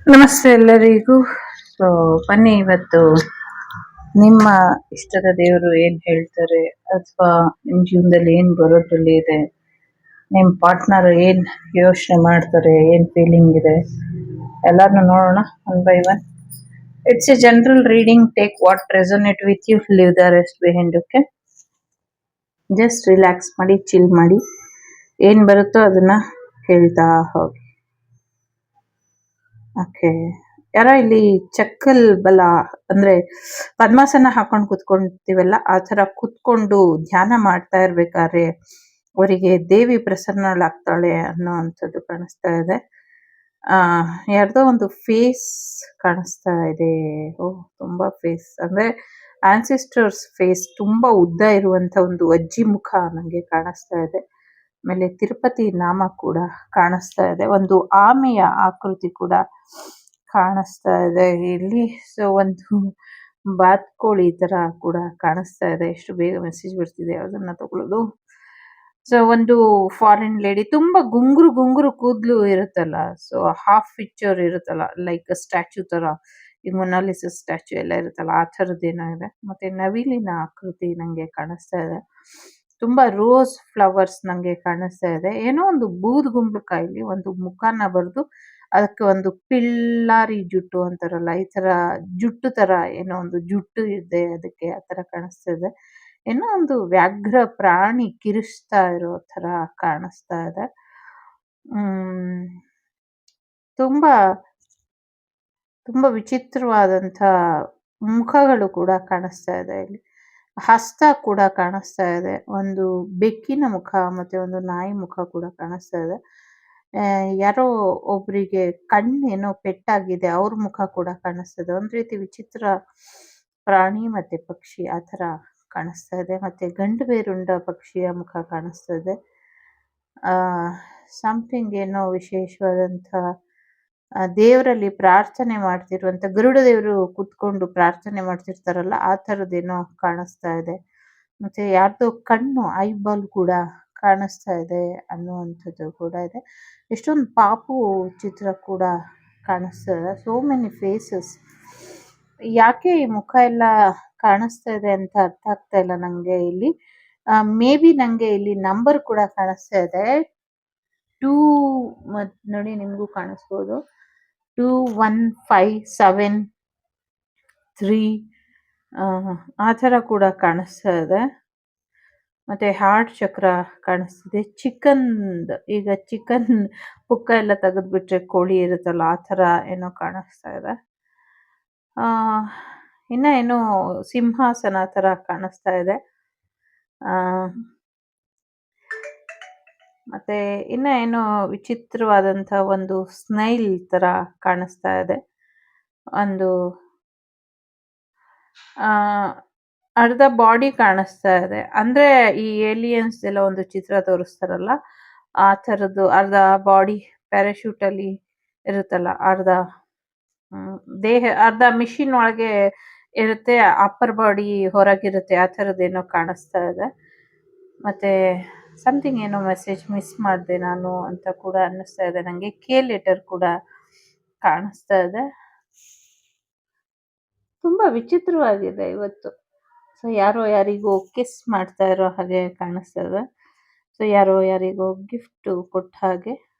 ನಮಸ್ತೆ ಎಲ್ಲರಿಗೂ. ಸೊ ಬನ್ನಿ ಇವತ್ತು ನಿಮ್ಮ ಇಷ್ಟದ ದೇವರು ಏನ್ ಹೇಳ್ತಾರೆ, ಅಥವಾ ನಿಮ್ ಜೀವನದಲ್ಲಿ ಏನ್ ಬರೋದ್ರಲ್ಲಿ ಇದೆ, ನಿಮ್ ಪಾರ್ಟ್ನರ್ ಏನ್ ಯೋಚನೆ ಮಾಡ್ತಾರೆ, ಏನ್ ಫೀಲಿಂಗ್ ಇದೆ, ಎಲ್ಲಾರನ್ನು ನೋಡೋಣ one by one. It's a general reading. Take what resonate with you, leave the rest behind. Okay, just relax ಮಾಡಿ, ಚಿಲ್ ಮಾಡಿ, ಏನ್ ಬರುತ್ತೋ ಅದನ್ನ ಕೇಳ್ತಾ ಹೋಗಿ. ಓಕೆ, ಯಾರೋ ಇಲ್ಲಿ ಚಕ್ಕಲ್ ಬಲ ಅಂದ್ರೆ ಪದ್ಮಾಸನ ಹಾಕೊಂಡು ಕುತ್ಕೊಂತೀವಲ್ಲ, ಆ ತರ ಕುತ್ಕೊಂಡು ಧ್ಯಾನ ಮಾಡ್ತಾ ಇರ್ಬೇಕಾದ್ರೆ ಅವರಿಗೆ ದೇವಿ ಪ್ರಸನ್ನಳಾಗ್ತಾಳೆ ಅನ್ನೋ ಅಂಥದ್ದು ಕಾಣಿಸ್ತಾ ಇದೆ. ಯಾರ್ದೋ ಒಂದು ಫೇಸ್ ಕಾಣಿಸ್ತಾ ಇದೆ. ಓಹ್, ತುಂಬಾ ಫೇಸ್ ಅಂದ್ರೆ ಆನ್ಸಿಸ್ಟರ್ಸ್ ಫೇಸ್, ತುಂಬಾ ಉದ್ದ ಇರುವಂತ ಒಂದು ಅಜ್ಜಿ ಮುಖ ನಂಗೆ ಕಾಣಿಸ್ತಾ ಇದೆ. ಆಮೇಲೆ ತಿರುಪತಿ ನಾಮ ಕೂಡ ಕಾಣಿಸ್ತಾ ಇದೆ. ಒಂದು ಆಮೆಯ ಆಕೃತಿ ಕೂಡ ಕಾಣಿಸ್ತಾ ಇದೆ ಇಲ್ಲಿ. ಸೊ ಒಂದು ಬಾತ್ಕೋಳಿ ತರ ಕೂಡ ಕಾಣಿಸ್ತಾ ಇದೆ. ಎಷ್ಟು ಬೇಗ ಮೆಸೇಜ್ ಬರ್ತಿದೆ, ಅದನ್ನ ತಗೊಳ್ಳೋದು. ಸೊ ಒಂದು ಫಾರಿನ್ ಲೇಡಿ, ತುಂಬಾ ಗುಂಗುರು ಗುಂಗುರು ಕೂದ್ಲು ಇರುತ್ತಲ್ಲ, ಸೊ ಹಾಫ್ ಪಿಕ್ಚರ್ ಇರುತ್ತಲ್ಲ, ಲೈಕ್ ಸ್ಟ್ಯಾಚ್ಯೂ ತರ, ಈ ಮೊನಾಲಿಸ ಸ್ಟ್ಯಾಚ್ಯೂ ಎಲ್ಲ ಇರುತ್ತಲ್ಲ, ಆ ಥರದ್ದೇನೋ ಇದೆ. ಮತ್ತೆ ನವಿಲಿನ ಆಕೃತಿ ನಂಗೆ ಕಾಣಿಸ್ತಾ ಇದೆ. ತುಂಬಾ ರೋಸ್ ಫ್ಲವರ್ಸ್ ನಂಗೆ ಕಾಣಿಸ್ತಾ ಇದೆ. ಏನೋ ಒಂದು ಬೂದ್ ಗುಂಬಳಕಾಯಿಲಿ ಒಂದು ಮುಖಾನ ಬರೆದು ಅದಕ್ಕೆ ಒಂದು ಪಿಳ್ಳಾರಿ ಜುಟ್ಟು ಅಂತಾರಲ್ಲ, ಈ ತರ ಜುಟ್ಟು ತರ ಏನೋ ಒಂದು ಜುಟ್ಟು ಇದೆ ಅದಕ್ಕೆ, ಆ ತರ ಕಾಣಿಸ್ತಾ ಇದೆ. ಏನೋ ಒಂದು ವ್ಯಾಘ್ರ ಪ್ರಾಣಿ ಕಿರಿಸ್ತಾ ಇರೋ ತರ ಕಾಣಿಸ್ತಾ ಇದೆ. ತುಂಬಾ ತುಂಬಾ ವಿಚಿತ್ರವಾದಂಥ ಮುಖಗಳು ಕೂಡ ಕಾಣಿಸ್ತಾ ಇದೆ ಇಲ್ಲಿ. ಹಸ್ತ ಕೂಡ ಕಾಣಿಸ್ತಾ ಇದೆ. ಒಂದು ಬೆಕ್ಕಿನ ಮುಖ ಮತ್ತೆ ಒಂದು ನಾಯಿ ಮುಖ ಕೂಡ ಕಾಣಿಸ್ತಾ ಇದೆ. ಯಾರೋ ಒಬ್ರಿಗೆ ಕಣ್ಣೇನೋ ಪೆಟ್ಟಾಗಿದೆ, ಅವ್ರ ಮುಖ ಕೂಡ ಕಾಣಿಸ್ತಾ ಇದೆ. ಒಂದ್ ರೀತಿ ವಿಚಿತ್ರ ಪ್ರಾಣಿ ಮತ್ತೆ ಪಕ್ಷಿ ಆ ಥರ ಕಾಣಿಸ್ತಾ ಇದೆ. ಮತ್ತೆ ಗಂಡು ಬೇರುಂಡ ಪಕ್ಷಿಯ ಮುಖ ಕಾಣಿಸ್ತಾ ಇದೆ. ಸಮಥಿಂಗ್ ಏನೋ ವಿಶೇಷವಾದಂಥ ದೇವರಲ್ಲಿ ಪ್ರಾರ್ಥನೆ ಮಾಡ್ತಿರುವಂತ, ಗರುಡ ದೇವರು ಕುತ್ಕೊಂಡು ಪ್ರಾರ್ಥನೆ ಮಾಡ್ತಿರ್ತಾರಲ್ಲ, ಆ ಥರದ್ದೇನೋ ಕಾಣಿಸ್ತಾ ಇದೆ. ಮತ್ತೆ ಯಾರ್ದೋ ಕಣ್ಣು ಐಬಾಲ್ ಕೂಡ ಕಾಣಿಸ್ತಾ ಇದೆ ಅನ್ನುವಂಥದ್ದು ಕೂಡ ಇದೆ. ಎಷ್ಟೊಂದು ಪಾಪು ಚಿತ್ರ ಕೂಡ ಕಾಣಿಸ್ತಾ ಇದೆ. So many phases. ಯಾಕೆ ಈ ಮುಖ ಎಲ್ಲ ಕಾಣಿಸ್ತಾ ಇದೆ ಅಂತ ಅರ್ಥ ಆಗ್ತಾ ಇಲ್ಲ ನಂಗೆ ಇಲ್ಲಿ. ಮೇ ಬಿ ನಂಗೆ ಇಲ್ಲಿ ನಂಬರ್ ಕೂಡ ಕಾಣಿಸ್ತಾ ಇದೆ. 2 ನೋಡಿ, ನಿಮಗೂ ಕಾಣಿಸ್ಬೋದು. 2157 3 ಆ ಥರ ಕೂಡ ಕಾಣಿಸ್ತಾ ಇದೆ. ಮತ್ತೆ ಹಾರ್ಟ್ ಚಕ್ರ ಕಾಣಿಸ್ತಿದೆ. ಈಗ ಚಿಕನ್ ಪುಕ್ಕ ಎಲ್ಲ ತೆಗೆದ್ಬಿಟ್ರೆ ಕೋಳಿ ಇರುತ್ತಲ್ಲ, ಆ ಥರ ಏನೋ ಕಾಣಿಸ್ತಾ ಇದೆ. ಇನ್ನ ಏನೋ ಸಿಂಹಾಸನ ತರ ಕಾಣಿಸ್ತಾ ಇದೆ. ಮತ್ತೆ ಇನ್ನ ಏನೋ ವಿಚಿತ್ರವಾದಂಥ ಒಂದು ಸ್ನೈಲ್ ತರ ಕಾಣಿಸ್ತಾ ಇದೆ. ಒಂದು ಅರ್ಧ ಬಾಡಿ ಕಾಣಿಸ್ತಾ ಇದೆ. ಅಂದ್ರೆ ಈ ಏಲಿಯನ್ಸ್ ಎಲ್ಲ ಒಂದು ಚಿತ್ರ ತೋರಿಸ್ತಾರಲ್ಲ, ಆ ಥರದ್ದು ಅರ್ಧ ಬಾಡಿ ಪ್ಯಾರಾಶೂಟ್ ಅಲ್ಲಿ ಇರುತ್ತಲ್ಲ, ಅರ್ಧ ದೇಹ ಅರ್ಧ ಮಿಷಿನ್ ಒಳಗೆ ಇರುತ್ತೆ, ಅಪ್ಪರ್ ಬಾಡಿ ಹೊರಗಿರುತ್ತೆ, ಆ ಥರದ್ದೇನೋ ಕಾಣಿಸ್ತಾ ಇದೆ. ಮತ್ತೆ ಸಮಥಿಂಗ್ ಏನೋ ಮೆಸೇಜ್ ಮಿಸ್ ಮಾಡಿದೆ ನಾನು ಅಂತ ಕೂಡ ಅನ್ನಿಸ್ತಾ ಇದೆ ನನಗೆ. ಕೆ ಲೆಟರ್ ಕೂಡ ಕಾಣಿಸ್ತಾ ಇದೆ. ತುಂಬಾ ವಿಚಿತ್ರವಾಗಿದೆ ಇವತ್ತು. ಸೊ ಯಾರೋ ಯಾರಿಗೋ ಕಿಸ್ ಮಾಡ್ತಾ ಇರೋ ಹಾಗೆ ಕಾಣಿಸ್ತಾ ಇದೆ. ಸೊ ಯಾರೋ ಯಾರಿಗೋ ಗಿಫ್ಟ್ ಕೊಟ್ಟ ಹಾಗೆ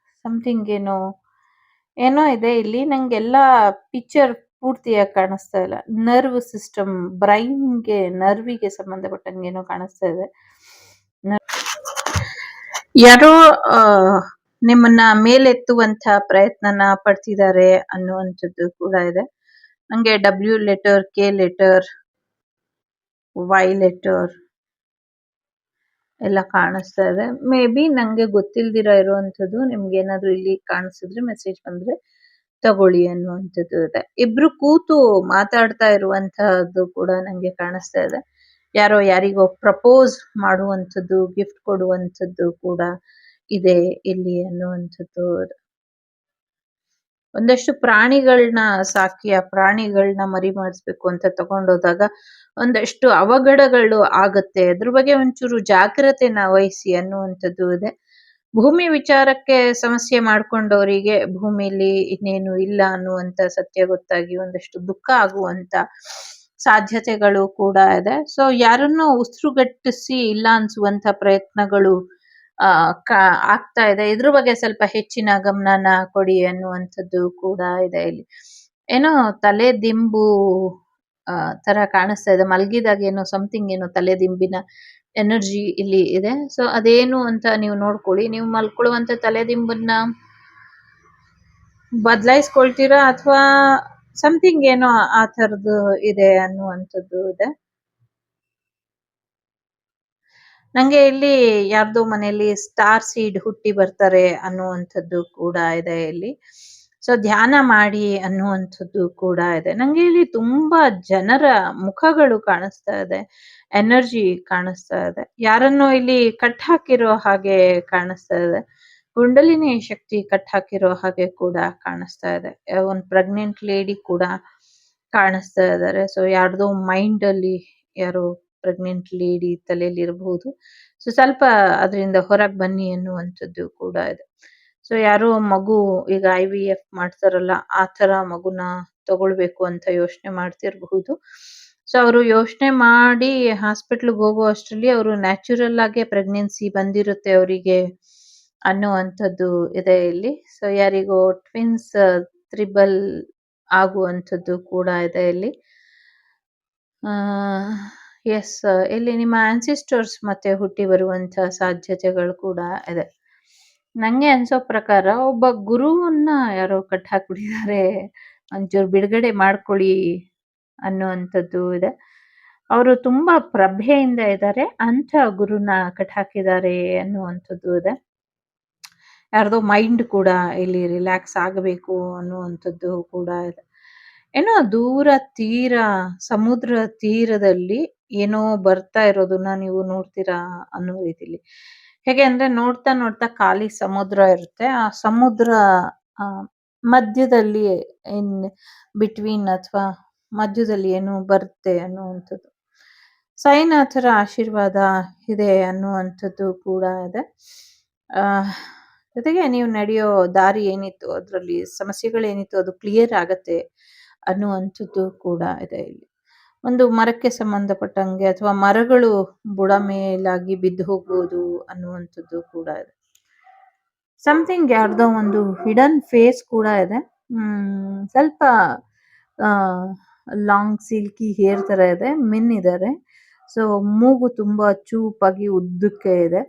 ಸಮಥಿಂಗ್ ಏನೋ ಏನೋ ಇದೆ ಇಲ್ಲಿ. ನಂಗೆಲ್ಲ ಪಿಕ್ಚರ್ ಪೂರ್ತಿಯಾಗಿ ಕಾಣಿಸ್ತಾ ಇಲ್ಲ. ನರ್ವ್ ಸಿಸ್ಟಮ್, ಬ್ರೈನ್ಗೆ, ನರ್ವಿಗೆ ಸಂಬಂಧಪಟ್ಟಂಗೆ ಏನೋ ಕಾಣಿಸ್ತಾ ಇದೆ. ಯಾರೋ ನಿಮ್ಮನ್ನ ಮೇಲೆತ್ತುವಂತ ಪ್ರಯತ್ನನ ಪಡ್ತಿದ್ದಾರೆ ಅನ್ನುವಂಥದ್ದು ಕೂಡ ಇದೆ. ನಂಗೆ W letter, K letter, Y letter ಎಲ್ಲ ಕಾಣಿಸ್ತಾ ಇದೆ. ಮೇ ಬಿ ನಂಗೆ ಗೊತ್ತಿಲ್ದಿರ ಇರುವಂಥದ್ದು. ನಿಮ್ಗೆ ಏನಾದ್ರು ಇಲ್ಲಿ ಕಾಣಿಸಿದ್ರೆ, ಮೆಸೇಜ್ ಬಂದ್ರೆ ತಗೊಳ್ಳಿ ಅನ್ನುವಂಥದ್ದು ಇದೆ. ಇಬ್ರು ಕೂತು ಮಾತಾಡ್ತಾ ಇರುವಂತಹದ್ದು ಕೂಡ ನಂಗೆ ಕಾಣಿಸ್ತಾ ಇದೆ. ಯಾರೋ ಯಾರಿಗೋ ಪ್ರಪೋಸ್ ಮಾಡುವಂಥದ್ದು, ಗಿಫ್ಟ್ ಕೊಡುವಂಥದ್ದು ಕೂಡ ಇದೆ ಇಲ್ಲಿ ಅನ್ನುವಂಥದ್ದು. ಒಂದಷ್ಟು ಪ್ರಾಣಿಗಳನ್ನ ಸಾಕಿ ಆ ಪ್ರಾಣಿಗಳನ್ನ ಮರಿ ಮಾಡಿಸ್ಬೇಕು ಅಂತ ತಗೊಂಡೋದಾಗ ಒಂದಷ್ಟು ಅವಘಡಗಳು ಆಗತ್ತೆ. ಅದ್ರ ಬಗ್ಗೆ ಒಂಚೂರು ಜಾಗ್ರತೆನ ವಹಿಸಿ ಅನ್ನುವಂಥದ್ದು ಇದೆ. ಭೂಮಿ ವಿಚಾರಕ್ಕೆ ಸಮಸ್ಯೆ ಮಾಡ್ಕೊಂಡವರಿಗೆ ಭೂಮಿಲಿ ಇನ್ನೇನು ಇಲ್ಲ ಅನ್ನುವಂತ ಸತ್ಯ ಗೊತ್ತಾಗಿ ಒಂದಷ್ಟು ದುಃಖ ಆಗುವಂತ ಸಾಧ್ಯತೆಗಳು ಕೂಡ ಇದೆ. ಸೊ ಯಾರನ್ನೋ ಉಸಿರುಗಟ್ಟಿಸಿ ಇಲ್ಲ ಅನ್ಸುವಂತ ಪ್ರಯತ್ನಗಳು ಆ ಆಗ್ತಾ ಇದೆ. ಇದ್ರ ಬಗ್ಗೆ ಸ್ವಲ್ಪ ಹೆಚ್ಚಿನ ಗಮನನ ಕೊಡಿ ಅನ್ನುವಂಥದ್ದು ಕೂಡ ಇದೆ ಇಲ್ಲಿ. ಏನೋ ತಲೆ ದಿಂಬು ತರ ಕಾಣಿಸ್ತಾ ಇದೆ. ಮಲಗಿದಾಗ ಏನೋ ಸಮಥಿಂಗ್ ಏನೋ ತಲೆ ದಿಂಬಿನ ಎನರ್ಜಿ ಇಲ್ಲಿ ಇದೆ. ಸೊ ಅದೇನು ಅಂತ ನೀವು ನೋಡ್ಕೊಳ್ಳಿ. ನೀವು ಮಲ್ಕೊಳ್ಳುವಂತ ತಲೆ ದಿಂಬನ್ನ ಬದಲಾಯಿಸ್ಕೊಳ್ತೀರಾ ಅಥವಾ ಸಮಥಿಂಗ್ ಏನೋ ಆ ಥರದ್ದು ಇದೆ ಅನ್ನುವಂಥದ್ದು ಇದೆ. ನಂಗೆ ಇಲ್ಲಿ ಯಾರ್ದೋ ಮನೆಯಲ್ಲಿ ಸ್ಟಾರ್ ಸೀಡ್ ಹುಟ್ಟಿ ಬರ್ತಾರೆ ಅನ್ನುವಂಥದ್ದು ಕೂಡ ಇದೆ ಇಲ್ಲಿ. ಸೊ ಧ್ಯಾನ ಮಾಡಿ ಅನ್ನುವಂಥದ್ದು ಕೂಡ ಇದೆ. ನಂಗೆ ಇಲ್ಲಿ ತುಂಬಾ ಜನರ ಮುಖಗಳು ಕಾಣಿಸ್ತಾ ಇದೆ. ಎನರ್ಜಿ ಕಾಣಿಸ್ತಾ ಇದೆ. ಯಾರನ್ನೋ ಇಲ್ಲಿ ಕಟ್ ಹಾಕಿರೋ ಹಾಗೆ ಕಾಣಿಸ್ತಾ ಇದೆ. ಕುಂಡಲಿನಿ ಶಕ್ತಿ ಕಟ್ ಹಾಕಿರೋ ಹಾಗೆ ಕೂಡ ಕಾಣಿಸ್ತಾ ಇದೆ. ಒಂದ್ ಪ್ರೆಗ್ನೆಂಟ್ ಲೇಡಿ ಕೂಡ ಕಾಣಿಸ್ತಾ ಇದ್ದಾರೆ. ಸೊ ಯಾರ್ದೋ ಮೈಂಡ್ ಅಲ್ಲಿ ಯಾರೋ ಪ್ರೆಗ್ನೆಂಟ್ ಲೇಡಿ ತಲೆಯಲ್ಲಿ ಇರಬಹುದು. ಸೊ ಸ್ವಲ್ಪ ಅದರಿಂದ ಹೊರಗೆ ಬನ್ನಿ ಅನ್ನುವಂಥದ್ದು ಕೂಡ ಇದೆ. ಸೊ ಯಾರೋ ಮಗು ಈಗ IVF ಮಾಡ್ತಾರಲ್ಲ ಆ ತರ ಮಗುನ ತಗೊಳ್ಬೇಕು ಅಂತ ಯೋಚನೆ ಮಾಡ್ತಿರ್ಬಹುದು. ಸೊ ಅವರು ಯೋಚನೆ ಮಾಡಿ ಹಾಸ್ಪಿಟ್ಲ್ಗೆ ಹೋಗೋ ಅಷ್ಟರಲ್ಲಿ ಅವರು ನ್ಯಾಚುರಲ್ ಆಗಿ ಪ್ರೆಗ್ನೆನ್ಸಿ ಬಂದಿರುತ್ತೆ ಅವರಿಗೆ ಅನ್ನುವಂಥದ್ದು ಇದೆ ಇಲ್ಲಿ. ಸೊ ಯಾರಿಗೋ ಟ್ವಿನ್ಸ್ ತ್ರಿಬಲ್ ಆಗುವಂಥದ್ದು ಕೂಡ ಇದೆ ಇಲ್ಲಿ. ಎಸ್, ಇಲ್ಲಿ ನಿಮ್ಮ ಆನ್ಸಿಸ್ಟರ್ಸ್ ಮತ್ತೆ ಹುಟ್ಟಿ ಬರುವಂತ ಸಾಧ್ಯತೆಗಳು ಕೂಡ ಇದೆ. ನಂಗೆ ಅನ್ಸೋ ಪ್ರಕಾರ ಒಬ್ಬ ಗುರುವನ್ನ ಯಾರೋ ಕಟ್ ಹಾಕ್ಬಿಟ್ಟಿದ್ದಾರೆ. ಒಂಚೂರು ಬಿಡುಗಡೆ ಮಾಡ್ಕೊಳ್ಳಿ ಅನ್ನುವಂಥದ್ದು ಇದೆ. ಅವರು ತುಂಬಾ ಪ್ರಭೆಯಿಂದ ಇದ್ದಾರೆ. ಅಂಥ ಗುರುನ ಕಟ್ ಹಾಕಿದ್ದಾರೆ ಅನ್ನುವಂಥದ್ದು ಇದೆ. ಯಾರ್ದೋ ಮೈಂಡ್ ಕೂಡ ಇಲ್ಲಿ ರಿಲ್ಯಾಕ್ಸ್ ಆಗಬೇಕು ಅನ್ನುವಂಥದ್ದು ಕೂಡ ಇದೆ. ಏನೋ ದೂರ ತೀರ ಸಮುದ್ರ ತೀರದಲ್ಲಿ ಏನೋ ಬರ್ತಾ ಇರೋದನ್ನ ನೀವು ನೋಡ್ತೀರಾ ಅನ್ನೋ ರೀತಿಲಿ. ಹೇಗೆ ಅಂದ್ರೆ ನೋಡ್ತಾ ನೋಡ್ತಾ ಖಾಲಿ ಸಮುದ್ರ ಇರುತ್ತೆ. ಆ ಸಮುದ್ರ ಆ ಮಧ್ಯದಲ್ಲಿ ಇನ್ ಬಿಟ್ವೀನ್ ಅಥವಾ ಮಧ್ಯದಲ್ಲಿ ಏನೋ ಬರುತ್ತೆ ಅನ್ನುವಂಥದ್ದು. ಸಾಯಿನಾಥರ ಆಶೀರ್ವಾದ ಇದೆ ಅನ್ನುವಂಥದ್ದು ಕೂಡ ಇದೆ. ಜೊತೆಗೆ ನೀವು ನಡೆಯೋ ದಾರಿ ಏನಿತ್ತು ಅದರಲ್ಲಿ ಸಮಸ್ಯೆಗಳೇನಿತ್ತು ಅದು ಕ್ಲಿಯರ್ ಆಗತ್ತೆ ಅನ್ನುವಂಥದ್ದು ಕೂಡ ಇದೆ ಇಲ್ಲಿ. ಒಂದು ಮರಕ್ಕೆ ಸಂಬಂಧಪಟ್ಟಂಗೆ ಅಥವಾ ಮರಗಳು ಬುಡ ಮೇಲಾಗಿ ಬಿದ್ದು ಹೋಗ್ಬೋದು ಅನ್ನುವಂಥದ್ದು ಕೂಡ ಇದೆ. ಸಮಥಿಂಗ್ ಯಾರ್ದೋ ಒಂದು ಹಿಡನ್ ಫೇಸ್ ಕೂಡ ಇದೆ. ಸ್ವಲ್ಪ ಲಾಂಗ್ ಸಿಲ್ಕಿ ಹೇರ್ ತರ ಇದೆ. ಮೆನ್ ಇದ್ದಾರೆ. ಸೊ ಮೂಗು ತುಂಬಾ ಚೂಪಾಗಿ ಉದ್ದಕ್ಕೆ ಇದೆ.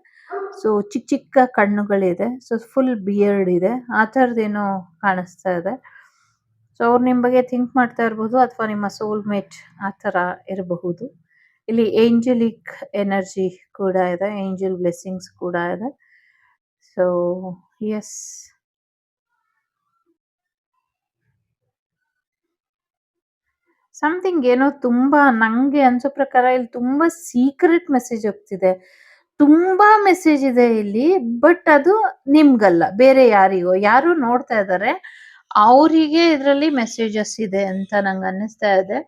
ಸೊ ಚಿಕ್ಕ ಚಿಕ್ಕ ಕಣ್ಣುಗಳಿದೆ. ಸೊ ಫುಲ್ ಬಿಯರ್ಡ್ ಇದೆ. ಆ ಥರದ್ದೇನೋ ಕಾಣಿಸ್ತಾ ಇದೆ. ಸೊ ಅವ್ರು ನಿಮ್ಮ ಬಗ್ಗೆ ಥಿಂಕ್ ಮಾಡ್ತಾ ಇರಬಹುದು ಅಥವಾ ನಿಮ್ಮ ಸೋಲ್ ಮೇಟ್ ಆ ಥರ ಇರಬಹುದು. ಇಲ್ಲಿ ಏಂಜಲಿಕ್ ಎನರ್ಜಿ ಕೂಡ ಇದೆ. ಏಂಜಲ್ ಬ್ಲೆಸ್ಸಿಂಗ್ಸ್ ಕೂಡ ಇದೆ. ಸೊ ಎಸ್, ಸಮಥಿಂಗ್ ಏನೋ ತುಂಬಾ ನಂಗೆ ಅನ್ಸೋ ಪ್ರಕಾರ ಇಲ್ಲಿ ತುಂಬಾ ಸೀಕ್ರೆಟ್ ಮೆಸೇಜ್ ಹೋಗ್ತಿದೆ. ತುಂಬಾ ಮೆಸೇಜ್ ಇದೆ ಇಲ್ಲಿ. ಬಟ್ ಅದು ನಿಮ್ಗಲ್ಲ, ಬೇರೆ ಯಾರಿಗೋ ಯಾರು ನೋಡ್ತಾ ಇದ್ದಾರೆ ಅವರಿಗೆ ಇದರಲ್ಲಿ ಮೆಸೇಜಸ್ ಇದೆ ಅಂತ ನಂಗೆ ಅನ್ನಿಸ್ತಾ ಇದೆ.